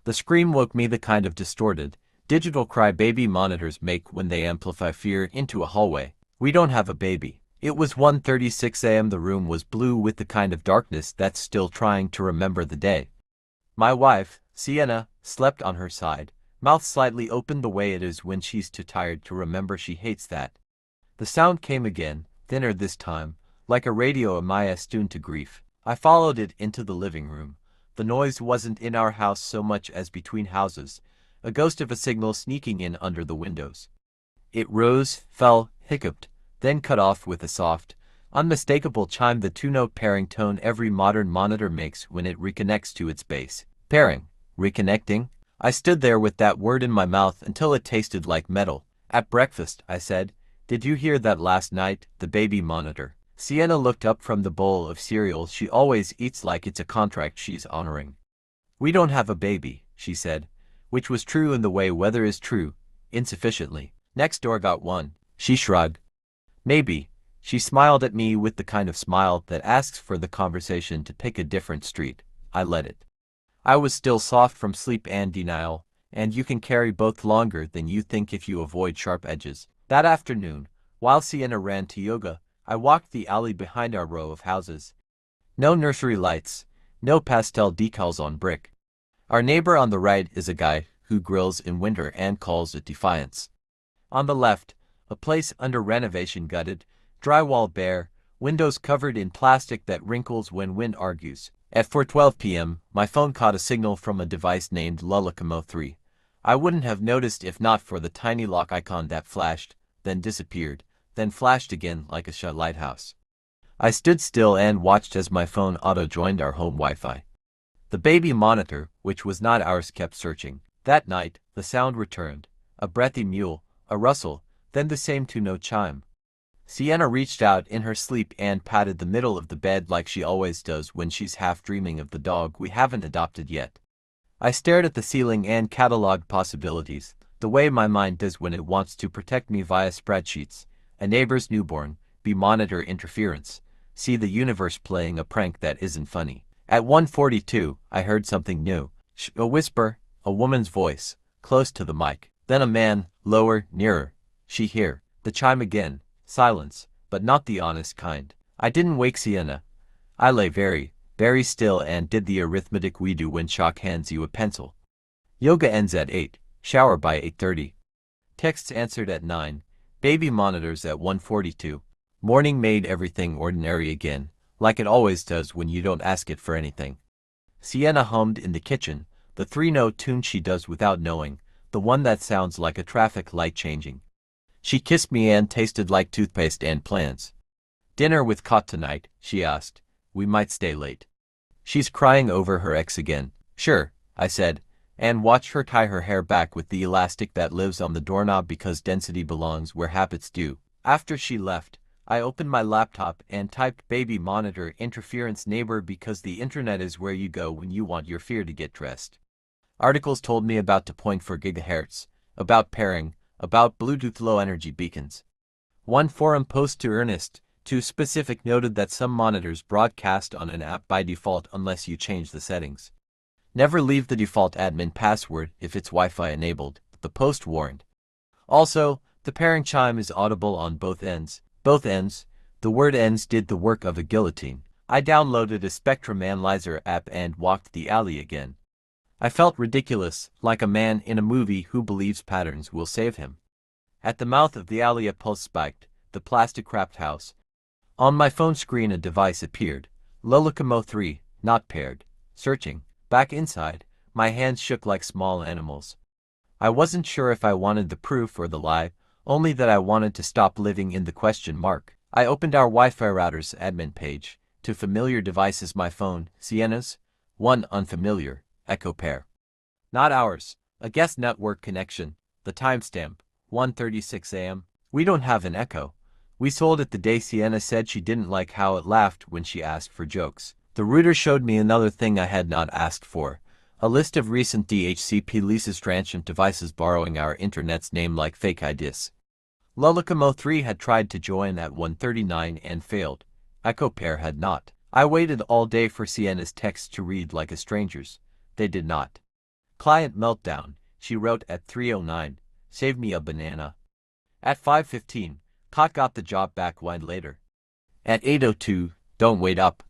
The scream woke me, the kind of distorted, digital cry baby monitors make when they amplify fear into a hallway. We don't have a baby. It was 1:36 a.m. The room was blue with the kind of darkness that's still trying to remember the day. My wife, Sienna, slept on her side, mouth slightly open the way it is when she's too tired to remember. She hates that. The sound came again, thinner this time, like a radio Amaya tuned to grief. I followed it into the living room. The noise wasn't in our house so much as between houses, a ghost of a signal sneaking in under the windows. It rose, fell, hiccuped, then cut off with a soft, unmistakable chime, the two-note pairing tone every modern monitor makes when it reconnects to its base. Pairing. Reconnecting? I stood there with that word in my mouth until it tasted like metal. At breakfast, I said, "Did you hear that last night, the baby monitor?" Sienna looked up from the bowl of cereal she always eats like it's a contract she's honoring. "We don't have a baby," she said, which was true in the way weather is true, insufficiently. "Next door got one." She shrugged. "Maybe." She smiled at me with the kind of smile that asks for the conversation to pick a different street. I let it. I was still soft from sleep and denial, and you can carry both longer than you think if you avoid sharp edges. That afternoon, while Sienna ran to yoga, I walked the alley behind our row of houses. No nursery lights, no pastel decals on brick. Our neighbor on the right is a guy who grills in winter and calls it defiance. On the left, a place under renovation, gutted, drywall bare, windows covered in plastic that wrinkles when wind argues. At 4:12 p.m., my phone caught a signal from a device named lullacam 3. I wouldn't have noticed if not for the tiny lock icon that flashed, then disappeared, then flashed again like a shut lighthouse. I stood still and watched as my phone auto-joined our home Wi-Fi. The baby monitor, which was not ours, kept searching. That night, the sound returned, a breathy mewl, a rustle, then the same two-note chime. Sienna reached out in her sleep and patted the middle of the bed like she always does when she's half dreaming of the dog we haven't adopted yet. I stared at the ceiling and cataloged possibilities, the way my mind does when it wants to protect me via spreadsheets. A neighbor's newborn, B monitor interference, C the universe playing a prank that isn't funny. At 1:42, I heard something new. A whisper, a woman's voice, close to the mic. Then a man, lower, nearer. She here. The chime again. Silence, but not the honest kind. I didn't wake Sienna. I lay very, very still and did the arithmetic we do when Shock hands you a pencil. Yoga ends at 8, shower by 8:30. Texts answered at 9. Baby monitors at 1:42. Morning made everything ordinary again, like it always does when you don't ask it for anything. Sienna hummed in the kitchen, the three-note tune she does without knowing, the one that sounds like a traffic light changing. She kissed me and tasted like toothpaste and plans. "Dinner with Kot tonight?" she asked. "We might stay late." "She's crying over her ex again." "Sure," I said, and watched her tie her hair back with the elastic that lives on the doorknob because density belongs where habits do. After she left, I opened my laptop and typed baby monitor interference neighbor because the internet is where you go when you want your fear to get dressed. Articles told me about 2.4 gigahertz, about pairing, about Bluetooth low-energy beacons. One forum post to Ernest, too specific, noted that some monitors broadcast on an app by default unless you change the settings. Never leave the default admin password if it's Wi-Fi enabled, the post warned. Also, the pairing chime is audible on both ends. Both ends. The word ends did the work of a guillotine. I downloaded a spectrum analyzer app and walked the alley again. I felt ridiculous, like a man in a movie who believes patterns will save him. At the mouth of the alley a pulse spiked, the plastic-wrapped house. On my phone screen a device appeared. lullacam 3, not paired. Searching. Back inside, my hands shook like small animals. I wasn't sure if I wanted the proof or the lie, only that I wanted to stop living in the question mark. I opened our Wi-Fi router's admin page. To familiar devices my phone, Sienna's. 1 unfamiliar. Echo pair. Not ours. A guest network connection. The timestamp. 1:36 a.m. We don't have an Echo. We sold it the day Sienna said she didn't like how it laughed when she asked for jokes. The router showed me another thing I had not asked for. A list of recent DHCP leases transient devices borrowing our internet's name like fake IDs. lullacam 3 had tried to join at 1:39 and failed. Echo pair had not. I waited all day for Sienna's texts to read like a stranger's. They did not. Client meltdown, she wrote at 3:09. Save me a banana. At 5:15, Cot got the job back one later. At 8:02, don't wait up.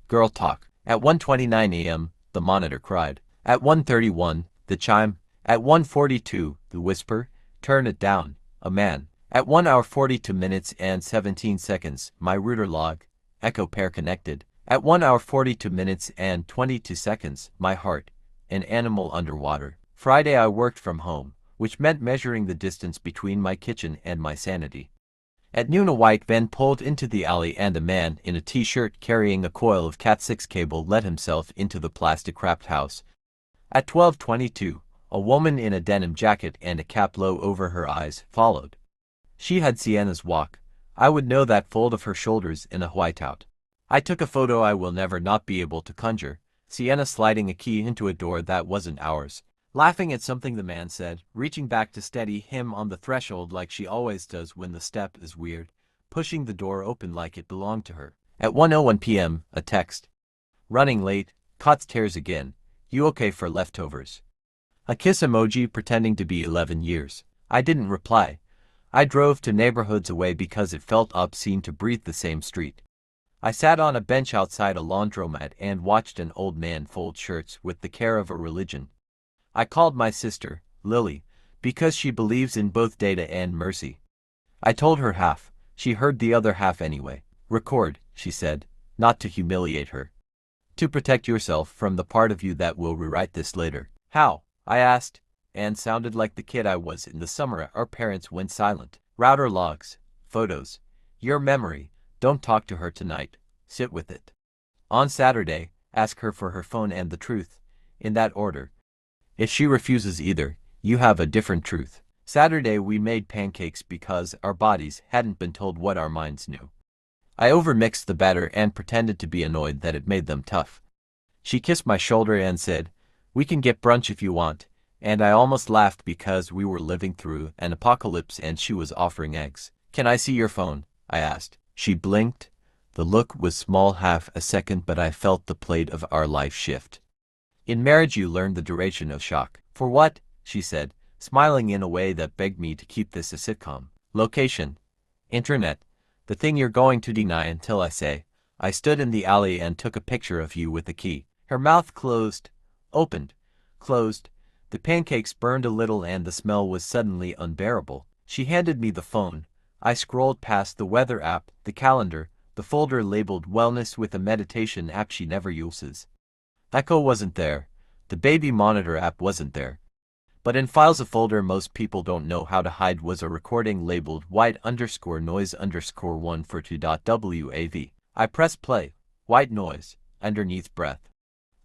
Girl talk. At 1:29 a.m., the monitor cried. At 1:31, the chime. At 1:42, the whisper, turn it down, a man. At 1 hour 42 minutes and 17 seconds, my router log, echo pair connected. At 1 hour 42 minutes and 22 seconds, my heart, an animal underwater. Friday I worked from home, which meant measuring the distance between my kitchen and my sanity. At noon a white van pulled into the alley and a man in a t-shirt carrying a coil of Cat6 cable let himself into the plastic-wrapped house. At 12:22, a woman in a denim jacket and a cap low over her eyes followed. She had Sienna's walk. I would know that fold of her shoulders in a whiteout. I took a photo I will never not be able to conjure, Sienna sliding a key into a door that wasn't ours. Laughing at something the man said, reaching back to steady him on the threshold like she always does when the step is weird, pushing the door open like it belonged to her. At 1:01 p.m., a text. Running late, Cot's tears again. You okay for leftovers? A kiss emoji pretending to be 11 years. I didn't reply. I drove to neighborhoods away because it felt obscene to breathe the same street. I sat on a bench outside a laundromat and watched an old man fold shirts with the care of a religion. I called my sister, Lily, because she believes in both data and mercy. I told her half. She heard the other half anyway. Record, she said, not to humiliate her. To protect yourself from the part of you that will rewrite this later. How? I asked, and sounded like the kid I was in the summer our parents went silent. Router logs, photos, your memory, don't talk to her tonight, sit with it. On Saturday, ask her for her phone and the truth, in that order. If she refuses either, you have a different truth. Saturday we made pancakes because our bodies hadn't been told what our minds knew. I overmixed the batter and pretended to be annoyed that it made them tough. She kissed my shoulder and said, we can get brunch if you want, and I almost laughed because we were living through an apocalypse and she was offering eggs. Can I see your phone? I asked. She blinked. The look was small half a second but I felt the plate of our life shift. In marriage you learn the duration of shock. For what? She said, smiling in a way that begged me to keep this a sitcom. Location. Internet. The thing you're going to deny until I say. I stood in the alley and took a picture of you with the key. Her mouth closed. Opened. Closed. The pancakes burned a little and the smell was suddenly unbearable. She handed me the phone. I scrolled past the weather app, the calendar, the folder labeled wellness with a meditation app she never uses. Echo wasn't there. The baby monitor app wasn't there. But in files a folder most people don't know how to hide was a recording labeled white_noise_142.wav. I pressed play. White noise. Underneath breath.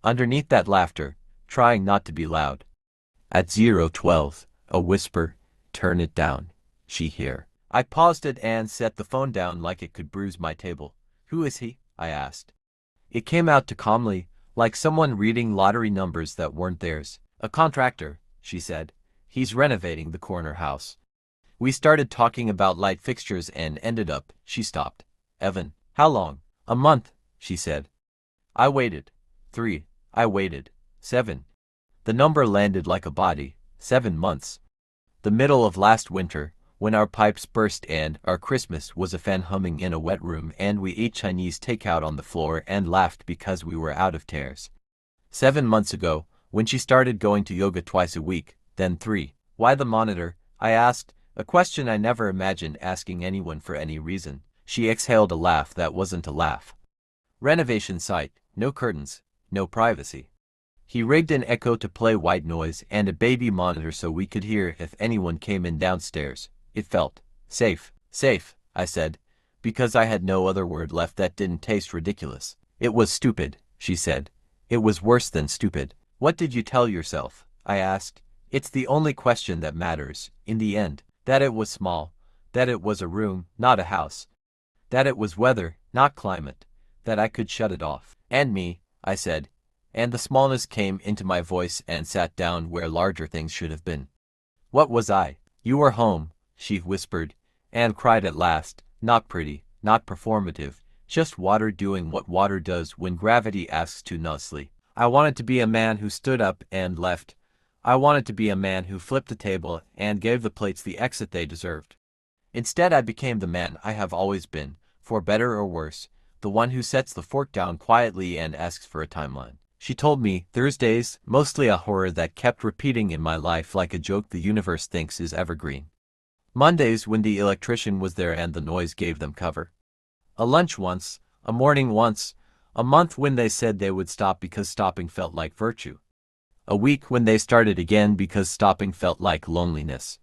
Underneath that laughter, trying not to be loud. At 0:12, a whisper, turn it down. She here. I paused it and set the phone down like it could bruise my table. Who is he? I asked. It came out too calmly, like someone reading lottery numbers that weren't theirs. A contractor, she said. He's renovating the corner house. We started talking about light fixtures and ended up, she stopped. Evan, how long? A month, she said. I waited. 3. I waited. 7. The number landed like a body. 7 months. The middle of last winter, when our pipes burst and our Christmas was a fan humming in a wet room and we ate Chinese takeout on the floor and laughed because we were out of tears. 7 months ago, when she started going to yoga twice a week, then 3. Why the monitor? I asked, a question I never imagined asking anyone for any reason. She exhaled a laugh that wasn't a laugh. Renovation site, no curtains, no privacy. He rigged an echo to play white noise and a baby monitor so we could hear if anyone came in downstairs. It felt safe. Safe, I said, because I had no other word left that didn't taste ridiculous. It was stupid, she said. It was worse than stupid. What did you tell yourself? I asked. It's the only question that matters, in the end. That it was small. That it was a room, not a house. That it was weather, not climate. That I could shut it off. And me, I said. And the smallness came into my voice and sat down where larger things should have been. What was I? You were home, she whispered, and cried at last, not pretty, not performative, just water doing what water does when gravity asks too nicely. I wanted to be a man who stood up and left. I wanted to be a man who flipped the table and gave the plates the exit they deserved. Instead, I became the man I have always been, for better or worse, the one who sets the fork down quietly and asks for a timeline. She told me, Thursdays, mostly a horror that kept repeating in my life like a joke the universe thinks is evergreen. Mondays when the electrician was there and the noise gave them cover. A lunch once, a morning once, a month when they said they would stop because stopping felt like virtue. A week when they started again because stopping felt like loneliness.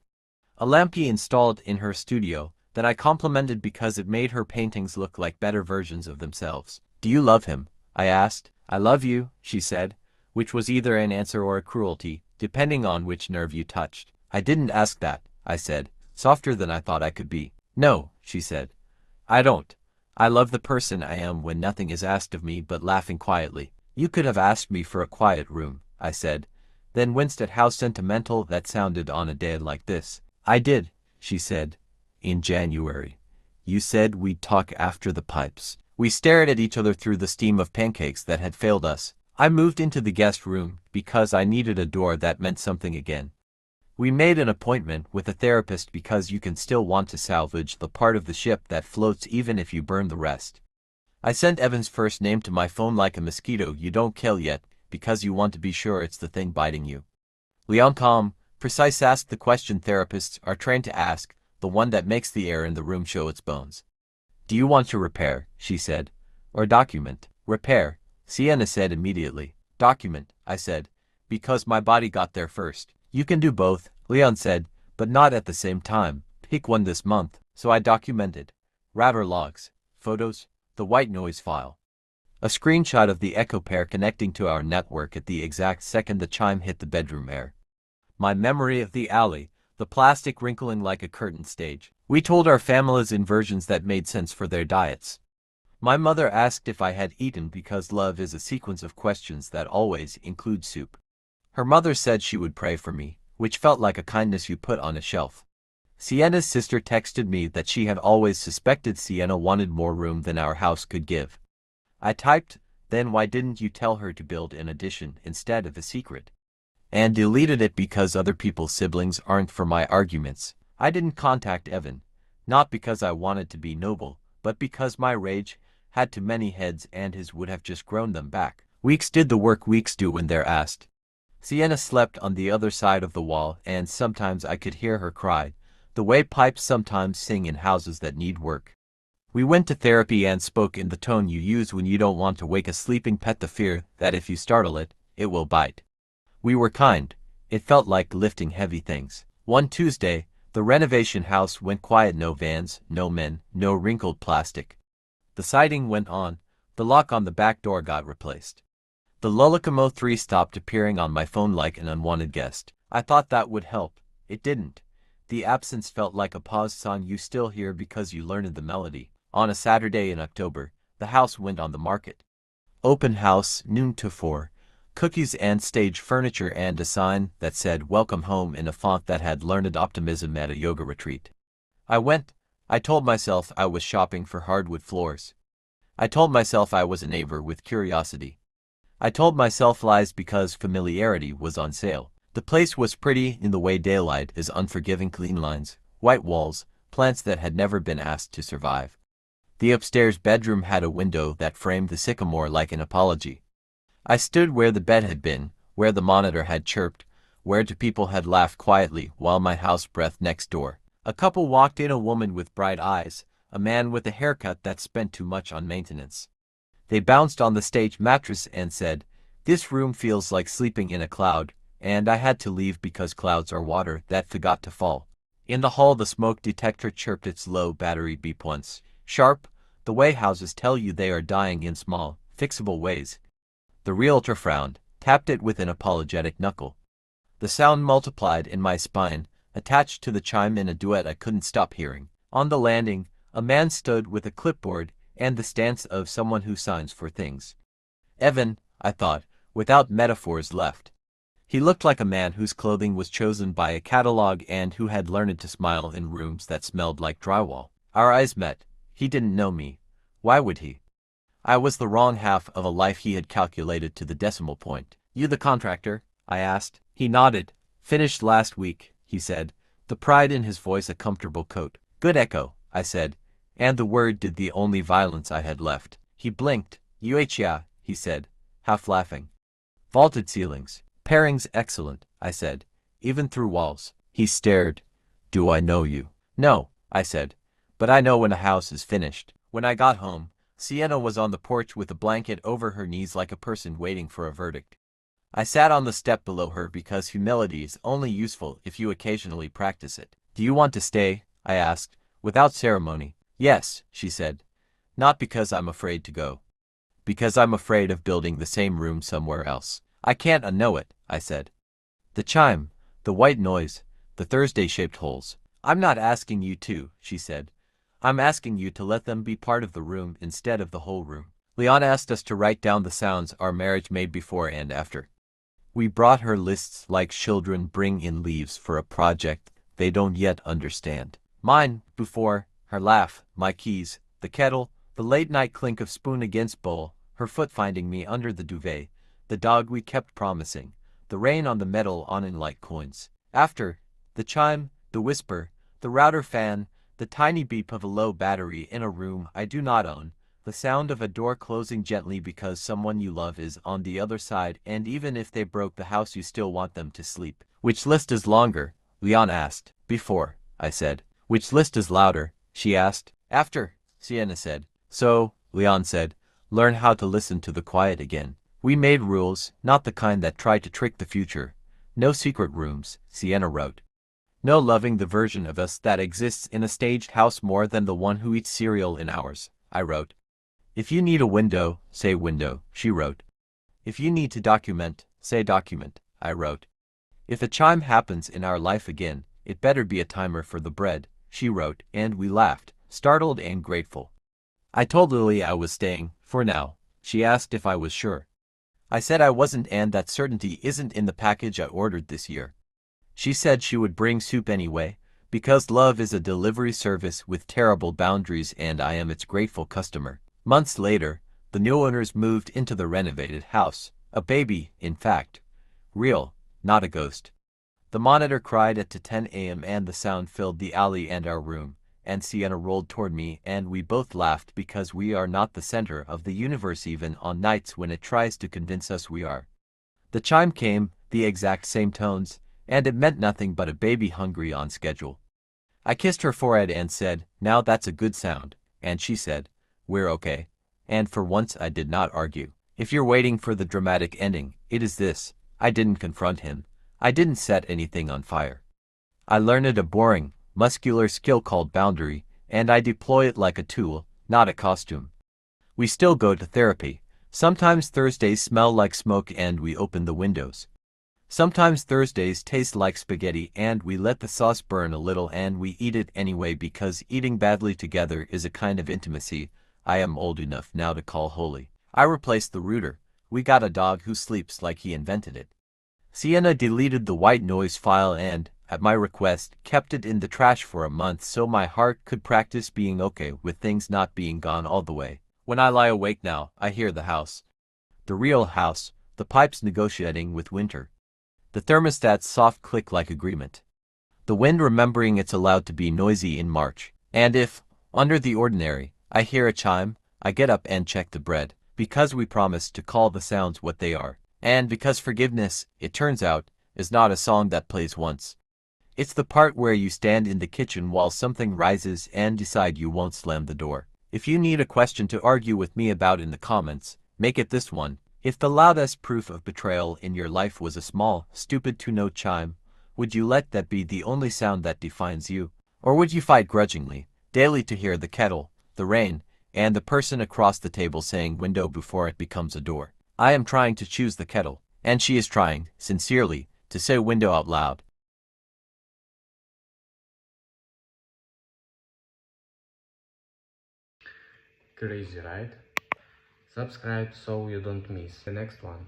A lampy installed in her studio that I complimented because it made her paintings look like better versions of themselves. Do you love him? I asked. I love you, she said, which was either an answer or a cruelty, depending on which nerve you touched. I didn't ask that, I said, softer than I thought I could be. No, she said. I don't. I love the person I am when nothing is asked of me but laughing quietly. You could have asked me for a quiet room, I said, then winced at how sentimental that sounded on a day like this. I did, she said. In January. You said we'd talk after the pipes. We stared at each other through the steam of pancakes that had failed us. I moved into the guest room because I needed a door that meant something again. We made an appointment with a therapist because you can still want to salvage the part of the ship that floats even if you burn the rest. I sent Evan's first name to my phone like a mosquito you don't kill yet because you want to be sure it's the thing biting you. Lullacam, precise, asked the question therapists are trained to ask, the one that makes the air in the room show its bones. Do you want to repair, she said, or document? Repair, Sienna said immediately. Document, I said, because my body got there first. You can do both, Leon said, but not at the same time. Pick one this month. So I documented. Router logs, photos, the white noise file. A screenshot of the echo pair connecting to our network at the exact second the chime hit the bedroom air. My memory of the alley, the plastic wrinkling like a curtain stage. We told our families in versions that made sense for their diets. My mother asked if I had eaten because love is a sequence of questions that always include soup. Her mother said she would pray for me, which felt like a kindness you put on a shelf. Sienna's sister texted me that she had always suspected Sienna wanted more room than our house could give. I typed, then why didn't you tell her to build an addition instead of a secret? And deleted it because other people's siblings aren't for my arguments. I didn't contact Evan, not because I wanted to be noble, but because my rage had too many heads and his would have just grown them back. Weeks did the work weeks do when they're asked. Sienna slept on the other side of the wall and sometimes I could hear her cry, the way pipes sometimes sing in houses that need work. We went to therapy and spoke in the tone you use when you don't want to wake a sleeping pet, the fear that if you startle it, it will bite. We were kind. It felt like lifting heavy things. One Tuesday, the renovation house went quiet. No vans, no men, no wrinkled plastic. The siding went on. The lock on the back door got replaced. The lullacam 03 stopped appearing on my phone like an unwanted guest. I thought that would help. It didn't. The absence felt like a paused song you still hear because you learned the melody. On a Saturday in October, the house went on the market. Open house, noon to 4. Cookies and stage furniture and a sign that said welcome home in a font that had learned optimism at a yoga retreat. I went. I told myself I was shopping for hardwood floors. I told myself I was a neighbor with curiosity. I told myself lies because familiarity was on sale. The place was pretty in the way daylight is unforgiving, clean lines, white walls, plants that had never been asked to survive. The upstairs bedroom had a window that framed the sycamore like an apology. I stood where the bed had been, where the monitor had chirped, where two people had laughed quietly while my house breathed next door. A couple walked in, a woman with bright eyes, a man with a haircut that spent too much on maintenance. They bounced on the stage mattress and said, "This room feels like sleeping in a cloud," and I had to leave because clouds are water that forgot to fall. In the hall the smoke detector chirped its low battery beep once, sharp, the way houses tell you they are dying in small, fixable ways. The realtor frowned, tapped it with an apologetic knuckle. The sound multiplied in my spine, attached to the chime in a duet I couldn't stop hearing. On the landing, a man stood with a clipboard and the stance of someone who signs for things. Evan, I thought, without metaphors left. He looked like a man whose clothing was chosen by a catalog and who had learned to smile in rooms that smelled like drywall. Our eyes met. He didn't know me. Why would he? I was the wrong half of a life he had calculated to the decimal point. "You the contractor?" I asked. He nodded. Finished last week, he said, the pride in his voice a comfortable coat. Good echo, I said, and the word did the only violence I had left. He blinked. Yeah, he said, half laughing. Vaulted ceilings. Pairings excellent, I said, even through walls. He stared. Do I know you? No, I said, but I know when a house is finished. When I got home, Sienna was on the porch with a blanket over her knees like a person waiting for a verdict. I sat on the step below her because humility is only useful if you occasionally practice it. Do you want to stay? I asked, without ceremony. Yes, she said. Not because I'm afraid to go. Because I'm afraid of building the same room somewhere else. I can't unknow it, I said. The chime, the white noise, the Thursday-shaped holes. I'm not asking you to, she said. I'm asking you to let them be part of the room instead of the whole room. Leon asked us to write down the sounds our marriage made before and after. We brought her lists like children bring in leaves for a project they don't yet understand. Mine, before, her laugh, my keys, the kettle, the late-night clink of spoon against bowl, her foot finding me under the duvet, the dog we kept promising, the rain on the metal awning like coins. After, the chime, the whisper, the router fan, the tiny beep of a low battery in a room I do not own, the sound of a door closing gently because someone you love is on the other side, and even if they broke the house you still want them to sleep. Which list is longer? Leon asked. Before, I said. Which list is louder? She asked. After, Sienna said. So, Leon said, learn how to listen to the quiet again. We made rules, not the kind that try to trick the future. No secret rooms, Sienna wrote. No loving the version of us that exists in a staged house more than the one who eats cereal in ours, I wrote. If you need a window, say window, she wrote. If you need to document, say document, I wrote. If a chime happens in our life again, it better be a timer for the bread, she wrote, and we laughed, startled and grateful. I told Lily I was staying, for now. She asked if I was sure. I said I wasn't and that certainty isn't in the package I ordered this year. She said she would bring soup anyway, because love is a delivery service with terrible boundaries and I am its grateful customer. Months later, the new owners moved into the renovated house. A baby, in fact. Real, not a ghost. The monitor cried at 10 a.m. and the sound filled the alley and our room, and Sienna rolled toward me and we both laughed because we are not the center of the universe even on nights when it tries to convince us we are. The chime came, the exact same tones, and it meant nothing but a baby hungry on schedule. I kissed her forehead and said, now that's a good sound, and she said, we're okay. And for once I did not argue. If you're waiting for the dramatic ending, it is this. I didn't confront him. I didn't set anything on fire. I learned a boring, muscular skill called boundary, and I deploy it like a tool, not a costume. We still go to therapy. Sometimes Thursdays smell like smoke and we open the windows. Sometimes Thursdays taste like spaghetti and we let the sauce burn a little and we eat it anyway because eating badly together is a kind of intimacy I am old enough now to call holy. I replaced the router. We got a dog who sleeps like he invented it. Sienna deleted the white noise file and, at my request, kept it in the trash for a month so my heart could practice being okay with things not being gone all the way. When I lie awake now, I hear the house. The real house, the pipes negotiating with winter. The thermostat's soft click like agreement. The wind remembering it's allowed to be noisy in March. And if, under the ordinary, I hear a chime, I get up and check the bread, because we promised to call the sounds what they are. And because forgiveness, it turns out, is not a song that plays once. It's the part where you stand in the kitchen while something rises and decide you won't slam the door. If you need a question to argue with me about in the comments, make it this one. If the loudest proof of betrayal in your life was a small, stupid two-note chime, would you let that be the only sound that defines you? Or would you fight grudgingly, daily to hear the kettle, the rain, and the person across the table saying window before it becomes a door? I am trying to choose the kettle, and she is trying, sincerely, to say window out loud. Crazy, right? Subscribe so you don't miss the next one.